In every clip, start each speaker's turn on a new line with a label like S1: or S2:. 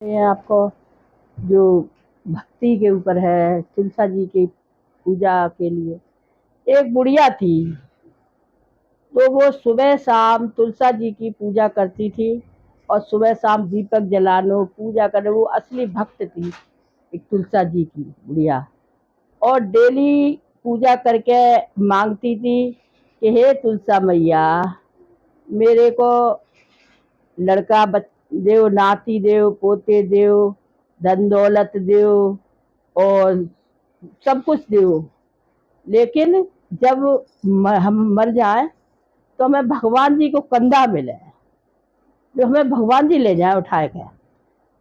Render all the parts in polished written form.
S1: ये आपको जो भक्ति के ऊपर है, तुलसा जी की पूजा के लिए। एक बुढ़िया थी, तो वो सुबह शाम तुलसा जी की पूजा करती थी और सुबह शाम दीपक जलानो पूजा करने, वो असली भक्त थी। एक तुलसा जी की बुढ़िया, और डेली पूजा करके मांगती थी कि हे तुलसा मैया, मेरे को लड़का देव, नाती देव, पोते देव, धन दौलत देव और सब कुछ देव। लेकिन जब हम मर जाए तो हमें भगवान जी को कंधा मिले, जो हमें भगवान जी ले जाए उठाए के।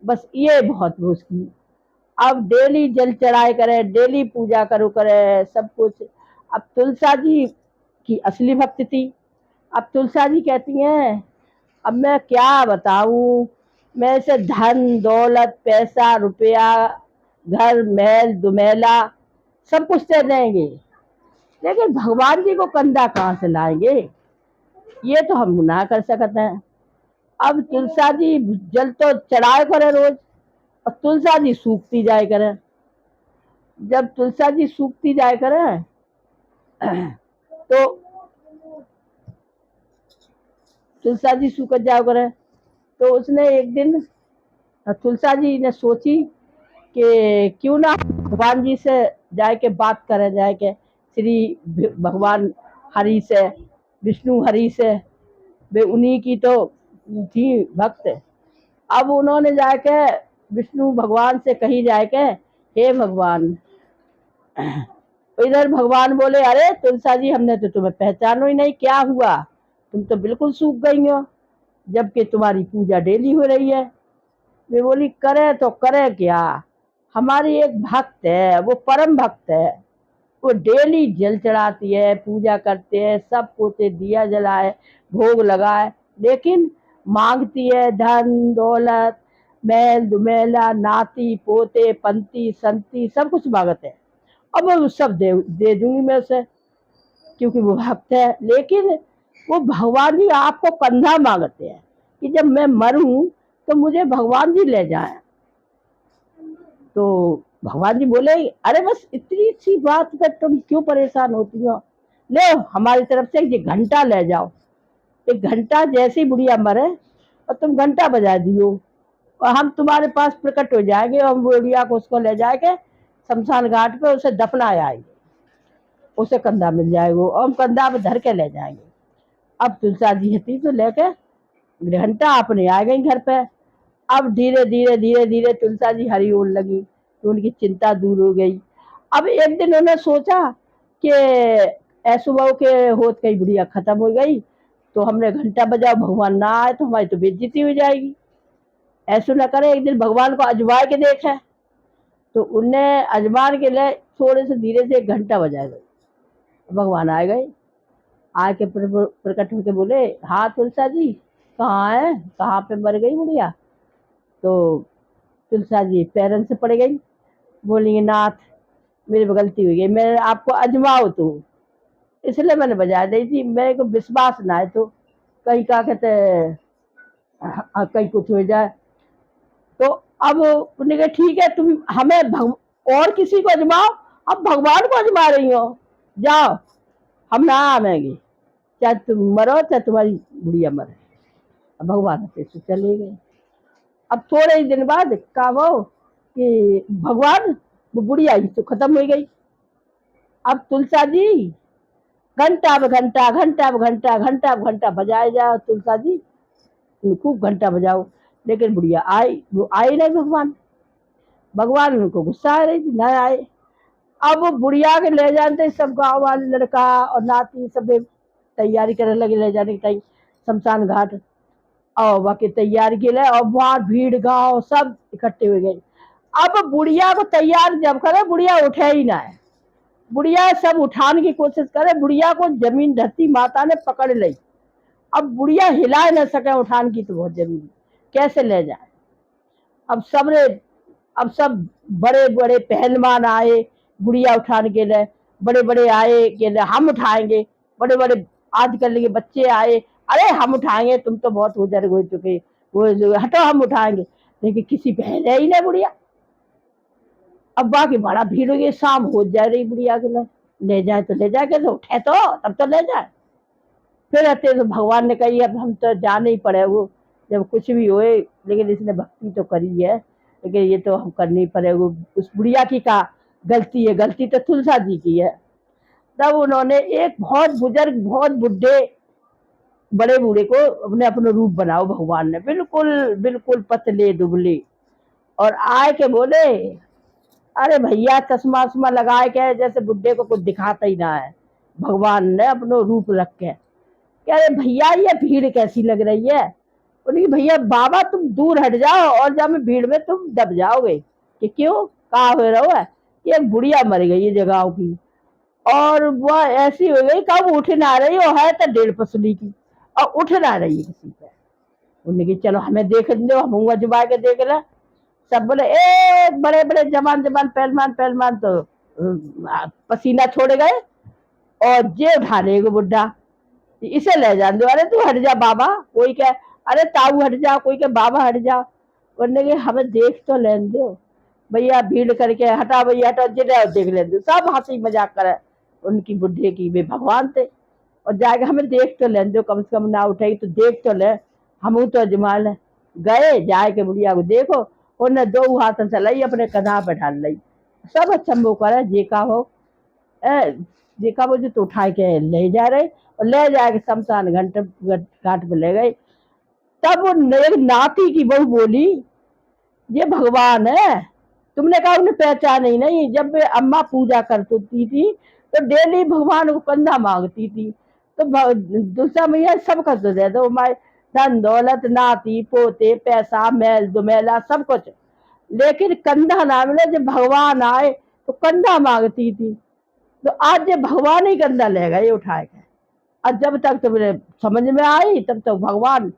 S1: बस ये बहुत वो उसकी। अब डेली जल चढ़ाए करे, डेली पूजा करो करे, सब कुछ। अब तुलसा जी की असली भक्त थी। अब तुलसा जी कहती हैं, अब मैं क्या बताऊं, मैं से धन दौलत पैसा रुपया घर महल दुमेला सब कुछ दे देंगे, लेकिन भगवान जी को कंधा कहाँ से लाएंगे, ये तो हम ना कर सकते हैं। अब तुलसा जी जल तो चढ़ाए करे रोज, और तुलसा जी सूखती जाए करे। जब तुलसा जी सूखती जाए करे तो तुलसा जी सूखत जाओ करे, तो उसने एक दिन तुलसा जी ने सोची कि क्यों ना भगवान जी से जाए के बात करें, जाए के श्री भगवान हरि से, विष्णु हरि से, वे उन्हीं की तो थी भक्त। अब उन्होंने जाके विष्णु भगवान से कही जाए के, हे भगवान। इधर भगवान बोले, अरे तुलसा जी, हमने तो तुम्हें पहचानो ही नहीं, क्या हुआ, तुम तो बिल्कुल सूख गई हो, जबकि तुम्हारी पूजा डेली हो रही है। वे बोली, करे तो करे क्या, हमारी एक भक्त है, वो परम भक्त है, वो डेली जल चढ़ाती है, पूजा करते हैं, सब कुछ दिया जलाए, भोग लगाए, लेकिन मांगती है धन दौलत मैल दुमेला नाती पोते पंती संती सब कुछ मांगते हैं। अब मैं सब दे दूंगी मैं उसे, क्योंकि वो भक्त है। लेकिन वो भगवान जी आपको कंधा मांगते हैं कि जब मैं मरूं तो मुझे भगवान जी ले जाए। तो भगवान जी बोले, अरे बस इतनी सी बात पर तुम क्यों परेशान होती हो, ले हमारी तरफ से ये घंटा ले जाओ। एक घंटा, जैसी बुढ़िया मरे और तुम घंटा बजा दियो, और हम तुम्हारे पास प्रकट हो जाएंगे, और हम बुढ़िया को उसको ले जाके शमशान घाट पे उसे दफनाए आएंगे, उसे कंधा मिल जाएगा और हम कंधा पे धर के ले जाएंगे। अब तुलसा जी हती तो लेके घंटा अपने आ गई घर पे। अब धीरे धीरे धीरे धीरे तुलसा जी हरी होने लगी, तो उनकी चिंता दूर हो गई। अब एक दिन उन्होंने सोचा कि ऐसो बहू के होत कई बुढ़िया खत्म हो गई, तो हमने घंटा बजाओ, भगवान ना आए तो हमारी तो बेइज्जती हो जाएगी। ऐसो न करे, एक दिन भगवान को अजमा के देखे। तो उनने अजमान के लिए थोड़े से धीरे से एक घंटा बजाए गए। भगवान आ गए, आके प्रकट होके बोले, हाँ तुलसा जी कहाँ है, कहाँ पे मर गई बुढ़िया। तो तुलसा जी पैरन से पड़ गई, बोलेंगे, नाथ मेरी गलती हुई गई, मैं आपको अजमाओ तो इसलिए मैंने बजा दी थी, मेरे को विश्वास ना है तो कहीं का कहते कहीं कुछ हो जाए। तो अब उन्होंने कहा, ठीक है तुम हमें और किसी को अजमाओ, अब भगवान को अजमा रही हो, जाओ हम ना आवेंगे, चाहे तुम मरो चाहे तुम्हारी बुढ़िया मरे। अब भगवान से चले गए। अब थोड़े ही दिन बाद का वो कि भगवान, वो बुढ़िया ही तो खत्म हो गई। अब तुलसा जी घंटा ब घंटा घंटा ब घंटा घंटा ब घंटा बजाए जाओ, तुलसा जी खूब घंटा बजाओ, लेकिन बुढ़िया आई, वो आई नहीं भगवान। भगवान उनको गुस्सा आ रही थी, न आए। अब वो बुढ़िया के ले जाते सब गांव वाले, लड़का और नाती सब तैयारी करने लगे ले जाने की शमशान घाट, और बाकी तैयारी के लिए, और वहां भीड़ गांव सब इकट्ठे हो गए। अब बुढ़िया को तैयार जब करे, बुढ़िया उठे ही ना है। बुढ़िया सब उठाने की कोशिश करे, बुढ़िया को जमीन धरती माता ने पकड़ ली। अब बुढ़िया हिला न सके, उठाने की तो बहुत जरूरी, कैसे ले जाए। अब सबने, अब सब बड़े बड़े पहलवान आए बुढ़िया उठाने के लिए, बड़े बड़े आए कि हम उठाएंगे, बड़े बड़े आजकल के बच्चे आए, अरे हम उठाएंगे, तुम तो बहुत बुजुर्ग हो चुके, वो हटो हम उठाएंगे। लेकिन किसी पे है ही नहीं बुढ़िया। अब बाकी बड़ा भीड़ हो गई, शाम हो जा रही बुढ़िया के ले जाए तो ले जाए, कैसे उठे तो तब तो ले जाए। फिर रहते तो भगवान ने कही अब हम तो जाने ही पड़े, वो जब कुछ भी होए, लेकिन इसने भक्ति तो करी है, लेकिन ये तो हम करनी पड़ेगा। उस बुढ़िया की का गलती है, गलती तो तुलसा जी की है। तब उन्होंने एक बहुत बुजुर्ग, बहुत बुढ़े, बड़े बूढ़े को अपने अपना रूप बनाओ भगवान ने, बिल्कुल बिल्कुल पतले दुबले, और आए के बोले अरे भैया चश्मा उश्मा लगाए के जैसे बुढ़े को कुछ दिखाता ही ना है। भगवान ने अपनो रूप रख के कह रहे भैया ये भीड़ कैसी लग रही है। बोले भैया बाबा तुम दूर हट जाओ और जब मैं भीड़ में तुम दब जाओगे। कि क्यों, कहा हो रहा है कि एक बुढ़िया मर गई है जगह की, और वह ऐसी हो गई कब उठ ना रही, वो है तो 1.5 पसली की और उठ ना रही है किसी पे। उन्होंने कहा चलो हमें देख दो, हम हुआ जुबा के देख रहे। सब बोले ए बड़े बड़े जवान जवान पहलवान पहलवान तो पसीना छोड़ गए, और जे उठा लेगा बुढ़ा, इसे ले जान दो। अरे तू हट जा बाबा, कोई क्या, अरे ताऊ हट जा, कोई क्या बाबा हट जा। बोलने के हमें देख तो लेन दो भैया, भीड़ करके हटा भैया हटा, जिले देख लेन दो। सब हंसी मजाक करे उनकी बुढ़े की, वे भगवान थे। और जाके हमें देख तो लेन दो, कम से कम ना उठाई तो देख तो ले, हम तो अजमाल है। गए जाए के बुढ़िया को देखो, उन्हें 2 हाथ से लाई अपने कधा पे ढाल ली। सब अचंभो करे जेका हो, देखा वो जो तो उठा के ले जा रहे, और ले जाके शमशान घाट घाट पे ले गए। तब वो एक नाती की बहू बोली ये भगवान है। तुमने कहा उन्हें पहचान ही नहीं, जब वे अम्मा पूजा करती थी तो डेली भगवान को कंधा मांगती थी, तो दूसरा मैया सब कुछ दे दो, धन दौलत नाती पोते पैसा मैल दुमेला सब कुछ, लेकिन कंधा ना मिले। जब भगवान आए तो कंधा मांगती थी, तो आज ये भगवान ही कंधा ले गए उठाए के। और जब तक तुम्हें समझ में आई तब तक भगवान